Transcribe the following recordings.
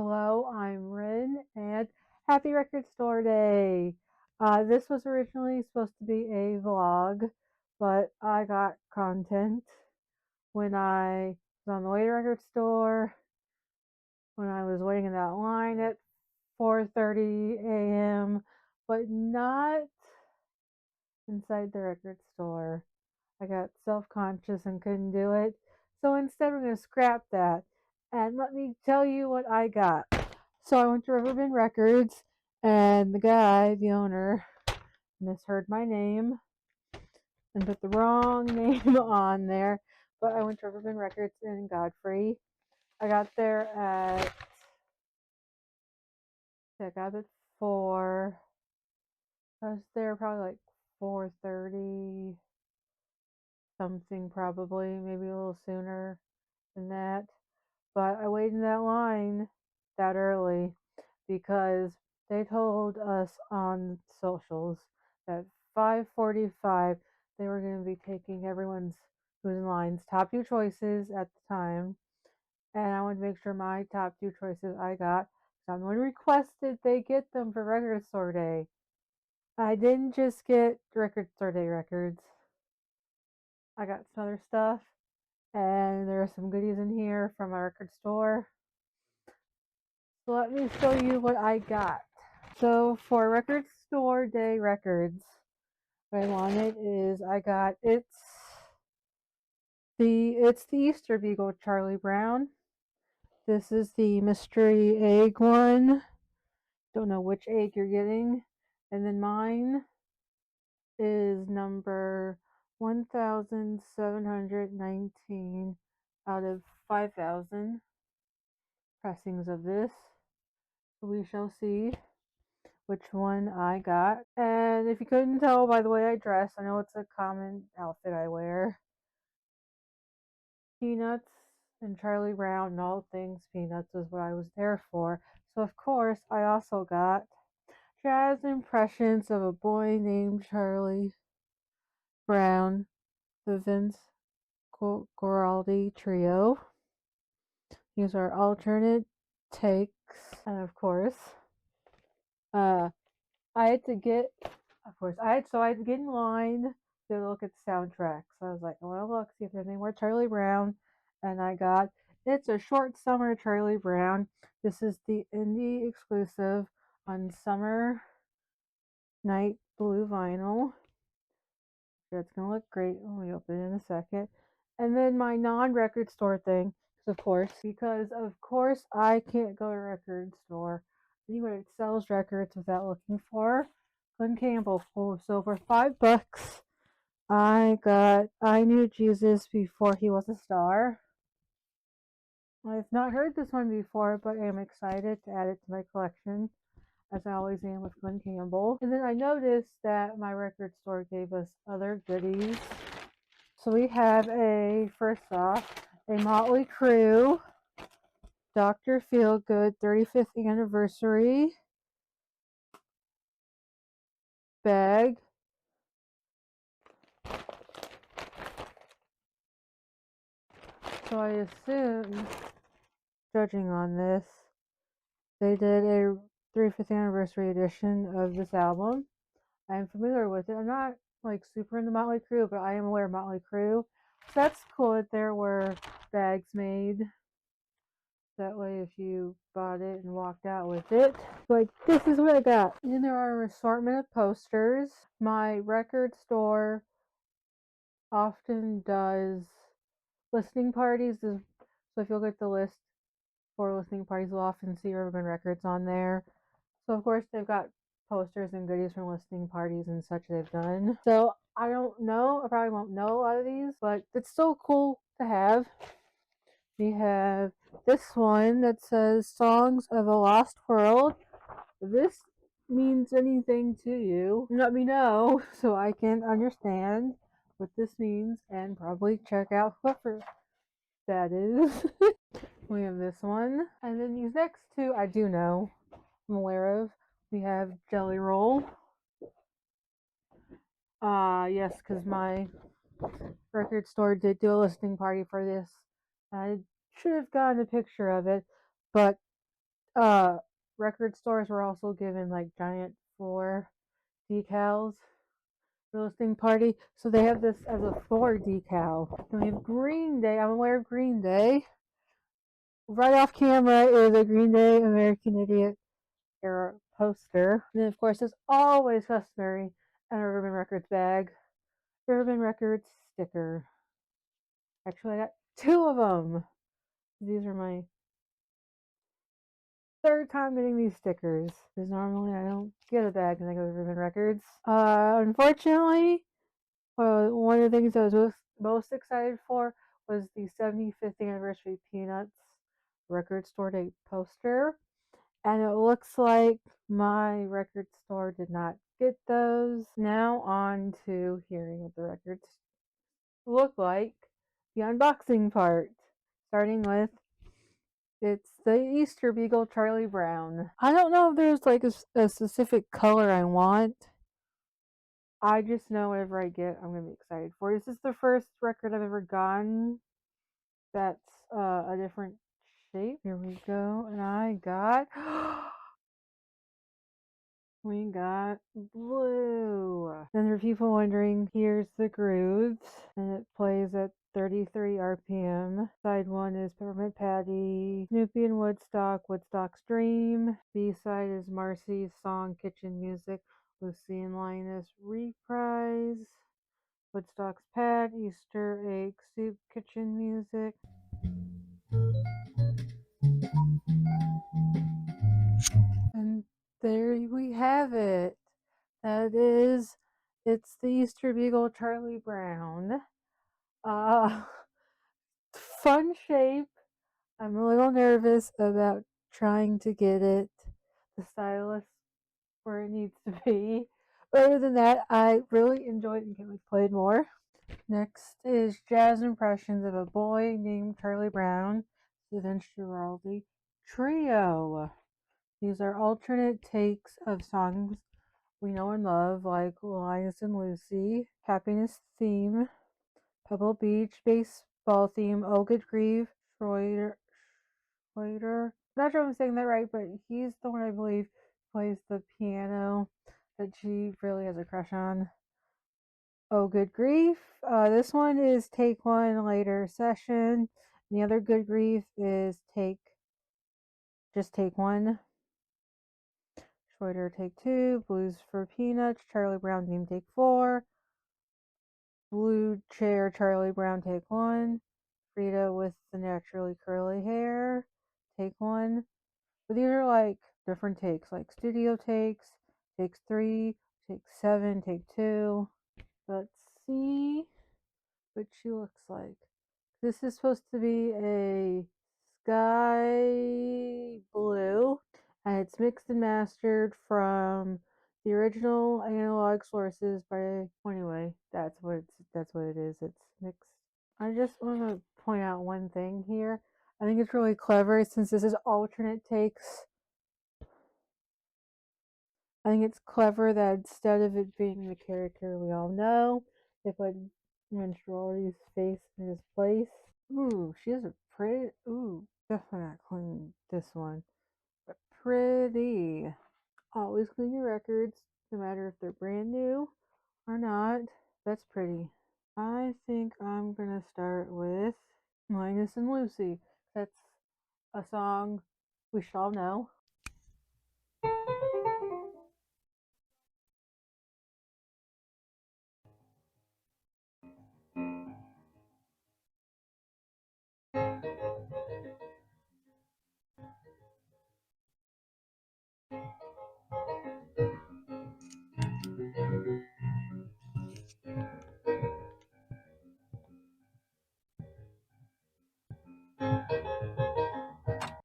Hello, I'm Rin, and happy Record Store Day! This was originally supposed to be a vlog, but I got content when I was on the way to record store, when I was waiting in that line at 4:30 a.m., but not inside the record store. I got self-conscious and couldn't do it. So instead, we're going to scrap that. And let me tell you what I got. So I went to Riverbend Records, and the guy, the owner, misheard my name and put the wrong name on there. But I went to Riverbend Records in Godfrey. I got there at I got it 4. I was there probably like 4:30 something, probably maybe a little sooner than that. But I waited in that line that early because they told us on socials that 5:45 they were going to be taking everyone's who's in line's top two choices at the time, and I wanted to make sure my top two choices I got. So I'm going to request that they get them for Record Store Day. I didn't just get Record Store Day records. I got some other stuff, and there are some goodies in here from my record store. So let me show you what I got. So for Record Store Day records, what I wanted is it's the Easter Beagle Charlie Brown. This is the mystery egg one. Don't know which egg you're getting. And then mine is number 1719 out of 5,000 pressings of this. So we shall see which one I got. And if you couldn't tell by the way I dress, I know it's a common outfit I wear. Peanuts and Charlie Brown and all things Peanuts is what I was there for. So of course I also got Jazz Impressions of a Boy Named Charlie Brown, the Vince Guaraldi Trio. These are alternate takes. And of course, I had to get, I had to get in line to look at the soundtrack. So I was like, I want to look, see if there's any more Charlie Brown. And I got, it's a short summer Charlie Brown. This is the indie exclusive on Summer Night Blue vinyl. It's going to look great when we open it in a second. And then my non-record store thing, because of course I can't go to a record store anywhere that sells records without looking for Glen Campbell. So for $5, I got I Knew Jesus Before He Was a Star. I've not heard this one before, but I am excited to add it to my collection, as I always am with Glen Campbell. And then I noticed that my record store gave us other goodies. So we have first off, a Motley Crue Dr. Feelgood 35th anniversary bag. So I assume, judging on this, they did a 35th anniversary edition of this album. I'm familiar with it. I'm not like super into Motley Crue, but I am aware of Motley Crue. So that's cool that there were bags made. That way, if you bought it and walked out with it, like this is what I got. And there are an assortment of posters. My record store often does listening parties. So if you'll get the list for listening parties, you'll often see Urban Records on there. So of course they've got posters and goodies from listening parties and such they've done. So I don't know, I probably won't know a lot of these, but it's still cool to have. We have this one that says Songs of a Lost World. If this means anything to you, let me know so I can understand what this means and probably check out whoever that is. We have this one. And then these next two I do know, I'm aware of. We have Jelly Roll. Yes, because my record store did do a listening party for this. I should have gotten a picture of it, but record stores were also given like giant floor decals for listening party. So they have this as a floor decal. And we have Green Day. I'm aware of Green Day. Right off camera is a Green Day American Idiot era poster. And then, of course, as always customary, an Urban Records bag. Urban Records sticker. Actually, I got two of them. These are my third time getting these stickers because normally I don't get a bag when I go to Urban Records. Unfortunately, one of the things I was most excited for was the 75th anniversary Peanuts record store day poster, and it looks like my record store did not get those. Now on to hearing what the records look like. The unboxing part, starting with it's the Easter Beagle Charlie Brown. I don't know if there's like a specific color I want. I just know whatever I get, I'm gonna be excited for. This is the first record I've ever gotten that's a different shape. Here we go, and I got we got blue. And there are people wondering, here's the grooves, and it plays at 33 RPM. Side 1 is Peppermint Patty, Snoopy and Woodstock, Woodstock's Dream. B-side is Marcy's song Kitchen Music, Lucy and Linus reprise. Woodstock's Pat, Easter Egg Soup Kitchen Music. And there we have it. That is, it's the Easter Beagle Charlie Brown. Uh, fun shape. I'm a little nervous about trying to get it the stylus where it needs to be. But other than that, I really enjoyed it and can't wait to play it more. Next is Jazz Impressions of a Boy Named Charlie Brown, the Vince Guaraldi Trio. These are alternate takes of songs we know and love, like Linus and Lucy, Happiness Theme, Pebble Beach, Baseball Theme, Oh Good Grief, Schroeder. Not sure if I'm saying that right, but he's the one I believe plays the piano that she really has a crush on. Oh Good Grief. This one is take one later session. The other Good Grief is just take one. Schroeder take two. Blues for Peanuts. Charlie Brown theme take four. Blue chair Charlie Brown take one. Frida with the naturally curly hair take one. But these are like different takes, like studio takes three, take seven, take two. Let's see what she looks like. This is supposed to be a sky blue, and it's mixed and mastered from the original analog sources by. Anyway, that's what it is. It's mixed. I just want to point out one thing here. I think it's really clever since this is alternate takes. I think it's clever that instead of it being the character we all know, they put Minstrel's face in his place. Ooh, she has a pretty. Ooh, definitely not clean this one, but pretty. Always clean your records, no matter if they're brand new or not. That's pretty. I think I'm gonna start with Linus and Lucy. That's a song we shall know.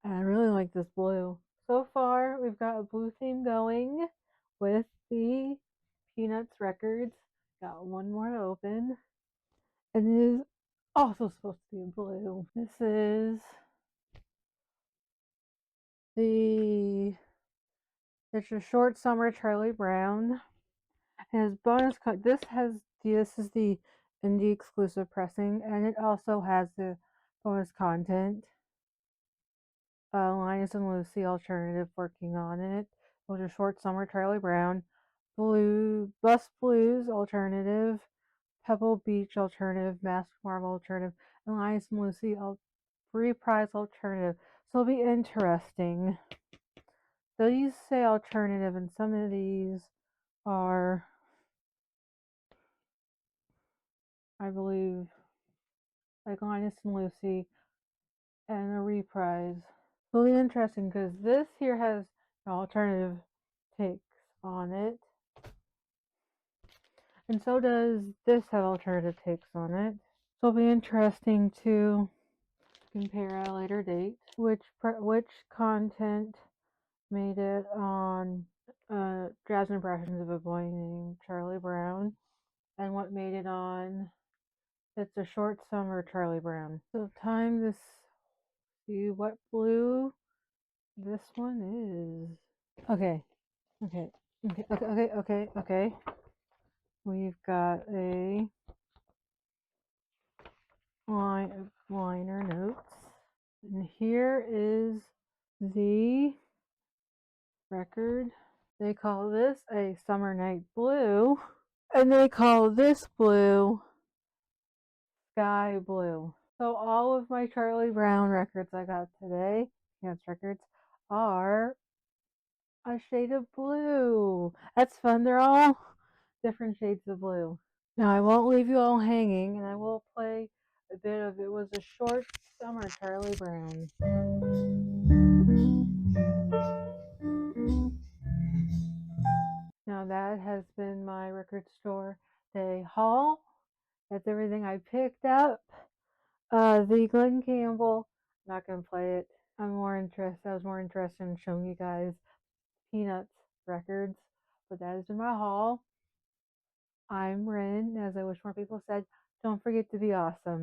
And I really like this blue. So far, we've got a blue theme going with the Peanuts records. Got one more to open. And it is also supposed to be blue. This is the it's a short summer Charlie Brown. It has bonus this is the indie exclusive pressing, and it also has the bonus content. Linus and Lucy alternative working on it, which is Short Summer Charlie Brown, Blue Bus Blues alternative, Pebble Beach alternative, Masked Marvel alternative, and Linus and Lucy reprise alternative. So it'll be interesting. These say alternative, and some of these are, I believe, like Linus and Lucy and a reprise. It'll be interesting because this here has alternative takes on it, and so does this have alternative takes on it. So it'll be interesting to compare at a later date which content made it on Jazz Impressions of a Boy Named Charlie Brown, and what made it on It's a Short Summer Charlie Brown. So time to see what blue this one is. Okay, okay, okay. We've got a line of liner notes. And here is the record. They call this a Summer Night Blue. And they call this blue Sky Blue. So all of my Charlie Brown records I got today, Chance records, are a shade of blue. That's fun. They're all different shades of blue. Now I won't leave you all hanging, and I will play a bit of It Was a Short Summer Charlie Brown. Now that has been my record store day haul. That's everything I picked up. The Glen Campbell, I'm not gonna play it. I was more interested in showing you guys Peanuts records, but that has been my haul. I'm Rin. As I wish more people said, don't forget to be awesome.